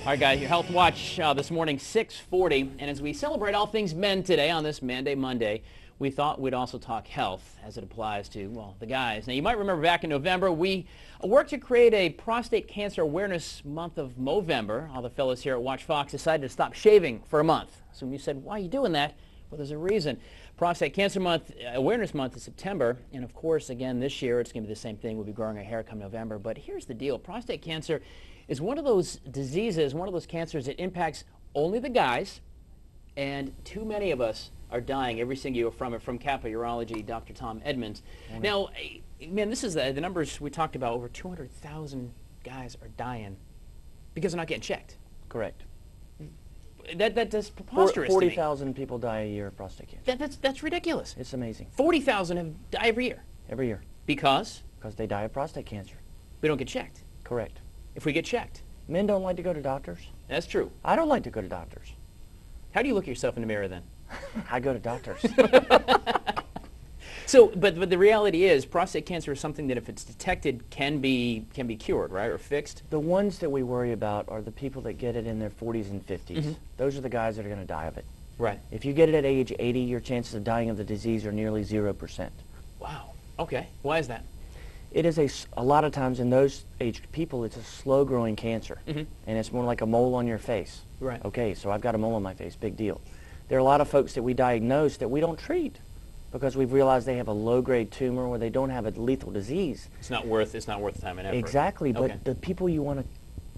All right, guys, your Health Watch this morning, 6:40. And as we celebrate all things men today on this Man Day Monday, we thought we'd also talk health as it applies to, well, the guys. Now, you might remember back in November, we worked to create a Prostate Cancer Awareness Month of Movember. All the fellows here at WACH Fox decided to stop shaving for a month. So when you said, why are you doing that? Well, there's a reason. Prostate Cancer Month, Awareness Month is September. And, of course, again, this year it's going to be the same thing. We'll be growing our hair come November. But here's the deal. Prostate cancer is one of those diseases, one of those cancers that impacts only the guys, and too many of us are dying every single year from it. From Kappa Urology, Dr. Tom Edmunds. Now, man, this is the numbers we talked about. Over 200,000 guys are dying because they're not getting checked. Correct. That's preposterous. 40,000 people die a year of prostate cancer. That's ridiculous. It's amazing. 40,000 die every year. Every year. Because? Because they die of prostate cancer. We don't get checked. Correct. If we get checked. Men don't like to go to doctors. That's true. I don't like to go to doctors. How do you look at yourself in the mirror then? I go to doctors. So, but the reality is, prostate cancer is something that, if it's detected, can be cured, right, or fixed. The ones that we worry about are the people that get it in their 40s and 50s. Mm-hmm. Those are the guys that are going to die of it. Right. If you get it at age 80, your chances of dying of the disease are nearly 0%. Wow. Okay. Why is that? It is a lot of times in those aged people, it's a slow-growing cancer, mm-hmm. and it's more like a mole on your face. Right. Okay, so I've got a mole on my face, big deal. There are a lot of folks that we diagnose that we don't treat because we've realized they have a low-grade tumor or they don't have a lethal disease. It's not worth the time and effort. Exactly, but okay. the people you want to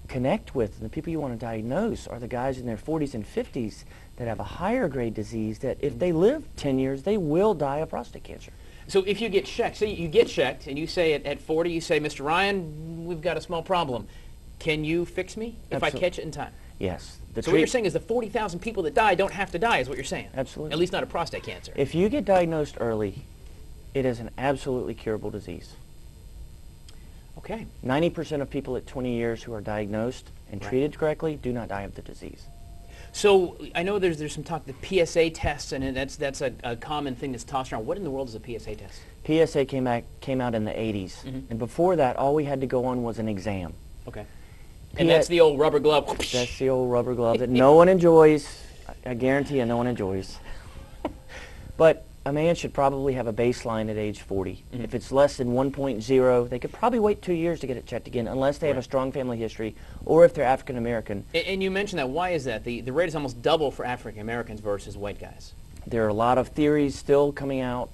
connect with, the people you want to diagnose are the guys in their 40s and 50s that have a higher grade disease that if they live 10 years, they will die of prostate cancer. So if you get checked, say you get checked and you say at 40, you say, Mr. Ryan, we've got a small problem. Can you fix me if I catch it in time? Yes. So what you're saying is the 40,000 people that die don't have to die is what you're saying? Absolutely. At least not a prostate cancer. If you get diagnosed early, it is an absolutely curable disease. Okay. 90% of people at 20 years who are diagnosed and treated correctly do not die of the disease. So I know there's some talk, the PSA tests, and that's a common thing that's tossed around. What in the world is a PSA test? PSA came out in the 80s, mm-hmm. and before that, all we had to go on was an exam. Okay. And that's the old rubber glove. That's the old rubber glove that no one enjoys. I guarantee you no one enjoys. But a man should probably have a baseline at age 40. Mm-hmm. If it's less than 1.0, they could probably wait 2 years to get it checked again, unless they have a strong family history, or if they're African American. And you mentioned that. Why is that? The rate is almost double for African Americans versus white guys. There are a lot of theories still coming out,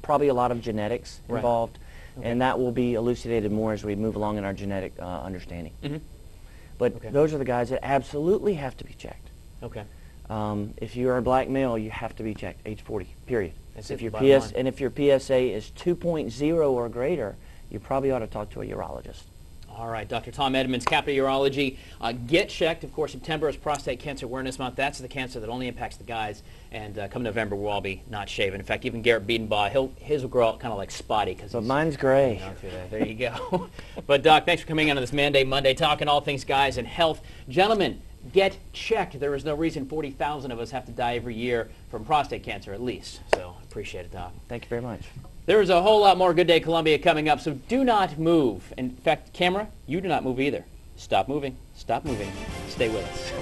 probably a lot of genetics involved, and that will be elucidated more as we move along in our genetic understanding. Mm-hmm. But those are the guys that absolutely have to be checked. Okay. If you are a black male, you have to be checked, age 40, period. That's if it, if your PSA is 2.0 or greater, you probably ought to talk to a urologist. All right, Dr. Tom Edmunds, Kappa Urology. Get checked. Of course, September is Prostate Cancer Awareness Month. That's the cancer that only impacts the guys. And come November, we'll all be not shaven. In fact, even Garrett Biedenbaugh, his will grow out kind of like Spotty. But mine's gray. There you go. But, Doc, thanks for coming on this Man Day Monday, talking all things guys and health. Gentlemen, get checked. There is no reason 40,000 of us have to die every year from prostate cancer, at least. So, appreciate it, Doc. Thank you very much. There is a whole lot more Good Day Columbia coming up, so do not move. In fact, camera, you do not move either. Stop moving. Stop moving. Stay with us.